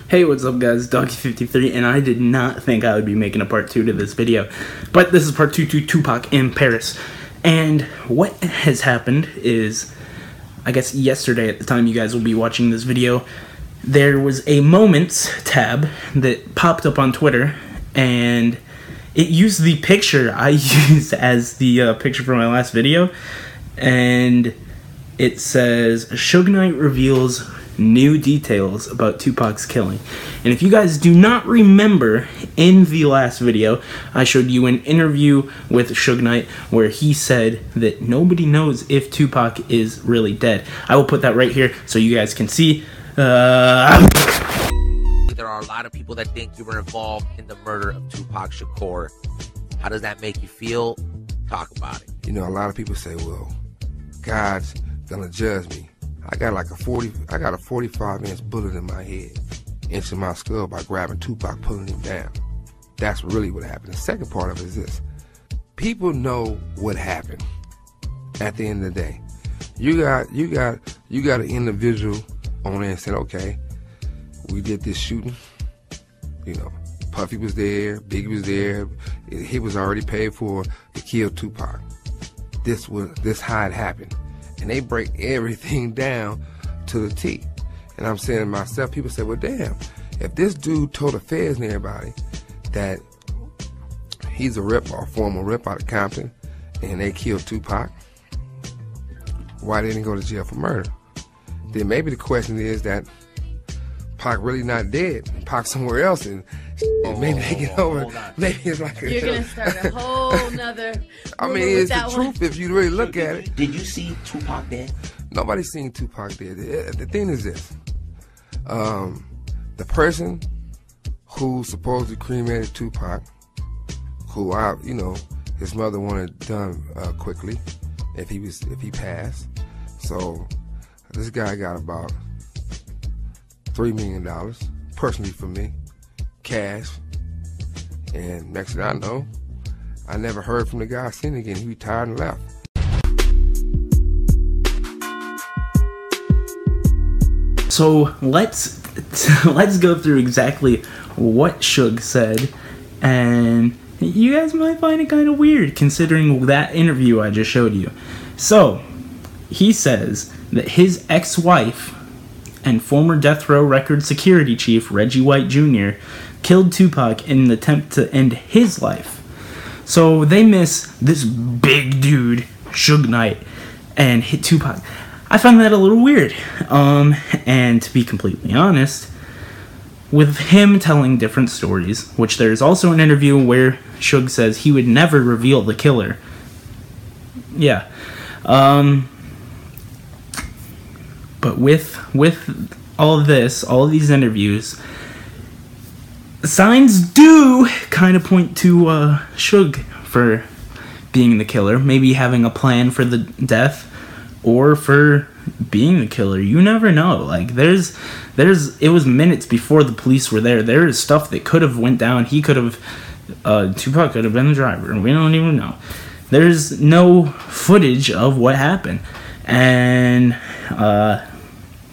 Hey, what's up guys, Doggy53, and I did not think I would be making a part 2 to this video, but this is part 2 to Tupac in Paris. And what has happened is, I guess yesterday at the time you guys will be watching this video, there was a Moments tab that popped up on Twitter, and it used the picture I used as the picture for my last video, and it says, Suge Knight reveals new details about Tupac's killing. And if you guys do not remember, in the last video I showed you an interview with Suge Knight where he said that nobody knows if Tupac is really dead. I will put that right here so you guys can see. There are a lot of people that think you were involved in the murder of Tupac Shakur. How does that make you feel? Talk about it. You know, a lot of people say, well, God's gonna judge me. I got a 45-inch bullet in my head, into my skull by grabbing Tupac, pulling him down. That's really what happened. The second part of it is this. People know what happened at the end of the day. You got an individual on there and said, okay, we did this shooting. You know, Puffy was there, Biggie was there. He was already paid for to kill Tupac. This how it happened. And they break everything down to the T. And I'm saying to myself, people say, well, damn, if this dude told the feds and everybody that he's a rep or a former rep out of Compton and they killed Tupac, why didn't he go to jail for murder? Then maybe the question is that Pac really not dead. Pac somewhere else, and maybe they get over. Maybe it's like you're gonna start a whole nother. I mean, it's the truth if you really look at it. Did you see Tupac dead? Nobody's seen Tupac dead. The thing is this: the person who supposedly cremated Tupac, who his mother wanted done quickly, if he passed. So this guy got about $3 million, personally for me, cash. And next thing I know, I never heard from the guy since again. He retired and left. So let's go through exactly what Suge said, and you guys might find it kind of weird considering that interview I just showed you. So he says that his ex-wife and former Death Row Records security chief Reggie White Jr. killed Tupac in an attempt to end his life. So they miss this big dude, Suge Knight, and hit Tupac. I find that a little weird. And to be completely honest, with him telling different stories, which there's also an interview where Suge says he would never reveal the killer. Yeah. But with all of this, all of these interviews, signs do kind of point to Suge for being the killer. Maybe having a plan for the death, or for being the killer. You never know. Like it was minutes before the police were there. There is stuff that could have went down. He could have, Tupac could have been the driver, and we don't even know. There's no footage of what happened, and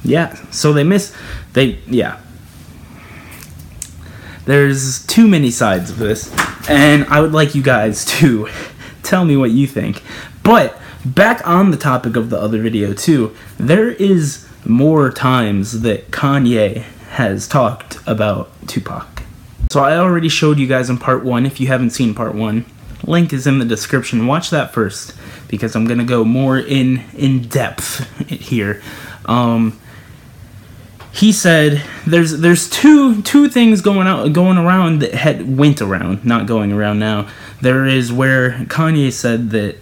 yeah, so there's too many sides of this, and I would like you guys to tell me what you think. But back on the topic of the other video too, there is more times that Kanye has talked about Tupac. So I already showed you guys in part 1. If you haven't seen part 1, link is in the description. Watch that first, because I'm gonna go more in depth here. He said there's two things going around that went around, not going around now. There is where Kanye said that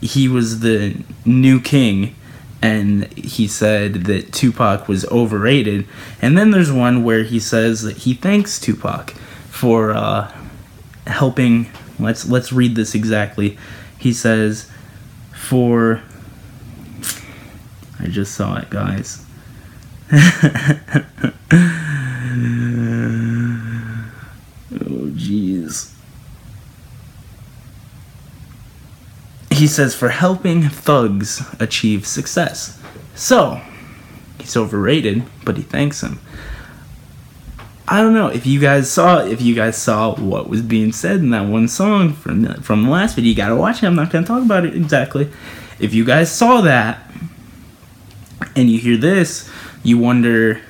he was the new king, and he said that Tupac was overrated. And then there's one where he says that he thanks Tupac for helping. Let's read this exactly. He says, I just saw it, guys. Oh, jeez. He says, for helping thugs achieve success. So, he's overrated, but he thanks him. I don't know if you guys saw what was being said in that one song from the last video. You gotta watch it. I'm not gonna talk about it exactly. If you guys saw that and you hear this, you wonder,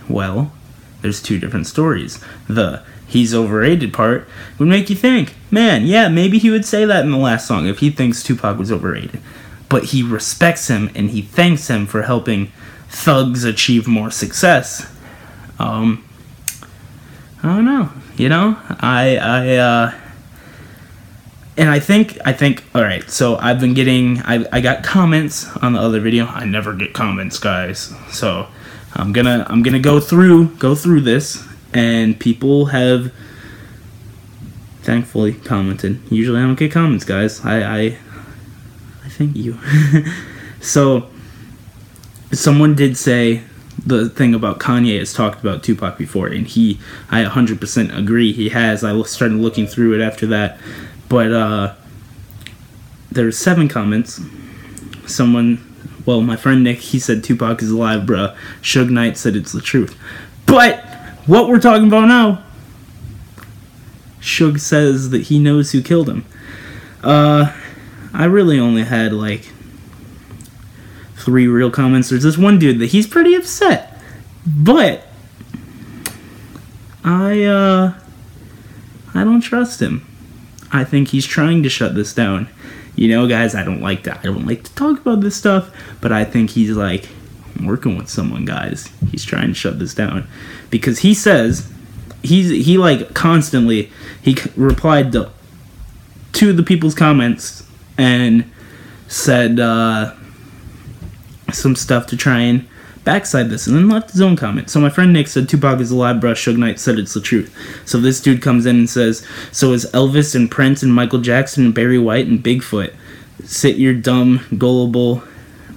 well, there's two different stories. The he's overrated part would make you think, man, yeah, maybe he would say that in the last song if he thinks Tupac was overrated. But he respects him and he thanks him for helping thugs achieve more success. I don't know, and I think, all right, so I've been getting, I got comments on the other video. I never get comments, guys. So I'm gonna go through this, and people have thankfully commented. Usually I don't get comments, guys. I thank you. So someone did say the thing about Kanye has talked about Tupac before, and I 100% agree he has. I started looking through it after that, but there's 7 comments. My friend Nick, he said Tupac is alive, bruh. Suge Knight said it's the truth. But what we're talking about now, Suge says that he knows who killed him. I really only had like 3 real comments. There's this one dude that he's pretty upset, but I don't trust him. I think he's trying to shut this down. Guys, I don't like to talk about this stuff, but I think he's like working with someone, guys. He's trying to shut this down because he says he like constantly he replied to 2 of the people's comments and said some stuff to try and backside this, and then left his own comment. So my friend Nick said Tupac is alive, bruh. Suge Knight said it's the truth. So this dude comes in and says, so is Elvis and Prince and Michael Jackson and Barry White and Bigfoot. Sit your dumb, gullible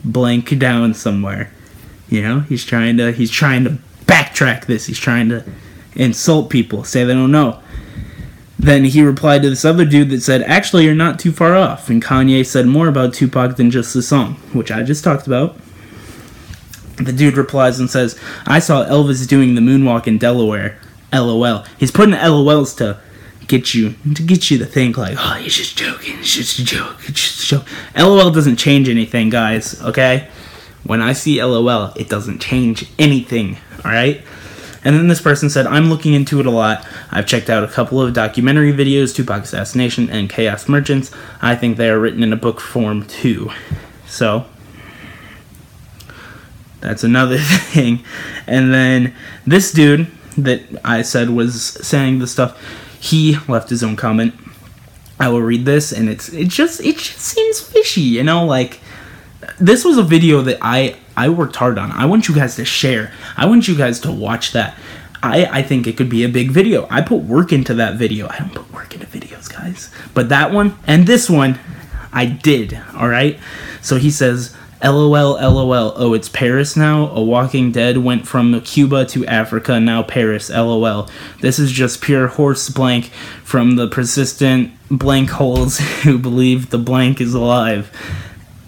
blank down somewhere. He's trying to backtrack this. He's trying to insult people, say they don't know. Then he replied to this other dude that said, actually, you're not too far off. And Kanye said more about Tupac than just the song, which I just talked about. The dude replies and says, I saw Elvis doing the moonwalk in Delaware. LOL. He's putting LOLs to get you to think like, oh, he's just joking. It's just a joke. It's just a joke. LOL doesn't change anything, guys, okay? When I see LOL, it doesn't change anything, alright? And then this person said, I'm looking into it a lot. I've checked out a couple of documentary videos, Tupac Assassination and Chaos Merchants. I think they are written in a book form too. So that's another thing. And then this dude that I said was saying this stuff, he left his own comment. I will read this, and it just seems fishy, like this was a video that I worked hard on. I want you guys to share. I want you guys to watch that. I think it could be a big video. I put work into that video. I don't put work into videos, guys. But that one and this one, I did, alright? So he says, LOL, LOL, oh, it's Paris now? A Walking Dead went from Cuba to Africa, now Paris, LOL. This is just pure horse blank from the persistent blank holes who believe the blank is alive.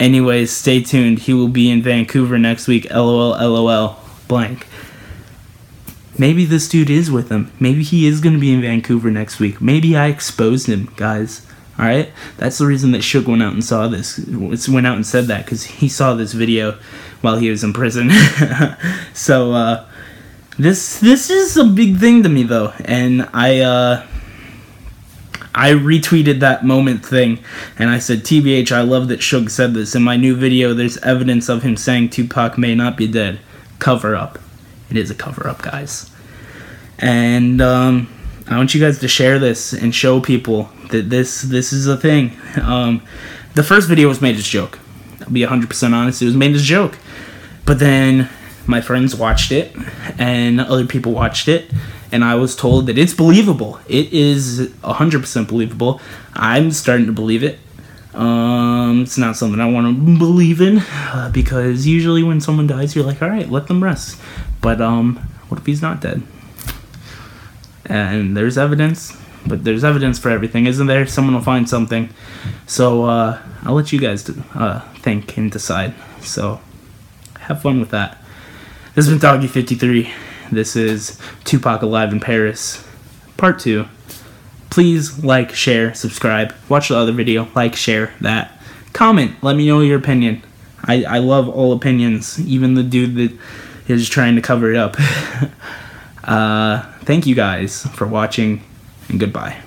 Anyways, stay tuned. He will be in Vancouver next week, LOL, LOL, blank. Maybe this dude is with him. Maybe he is going to be in Vancouver next week. Maybe I exposed him, guys. Alright? That's the reason that Suge went out and saw this. Went out and said that, because he saw this video while he was in prison. So, this is a big thing to me, though. And I retweeted that moment thing, and I said, TBH, I love that Suge said this. In my new video, there's evidence of him saying Tupac may not be dead. Cover up. It is a cover up, guys. And, I want you guys to share this and show people that this is a thing. The first video was made as a joke. I'll be 100% honest. It was made as a joke. But then my friends watched it, and other people watched it, and I was told that it's believable. It is 100% believable. I'm starting to believe it. It's not something I want to believe in, because usually when someone dies, you're like, alright, let them rest. But, what if he's not dead? And there's evidence, but there's evidence for everything, isn't there? Someone will find something. So, I'll let you guys think and decide. So, have fun with that. This has been Doggy53, This is Tupac Alive in Paris, part 2. Please like, share, subscribe. Watch the other video. Like, share that. Comment. Let me know your opinion. I love all opinions, even the dude that is trying to cover it up. Thank you guys for watching, and goodbye.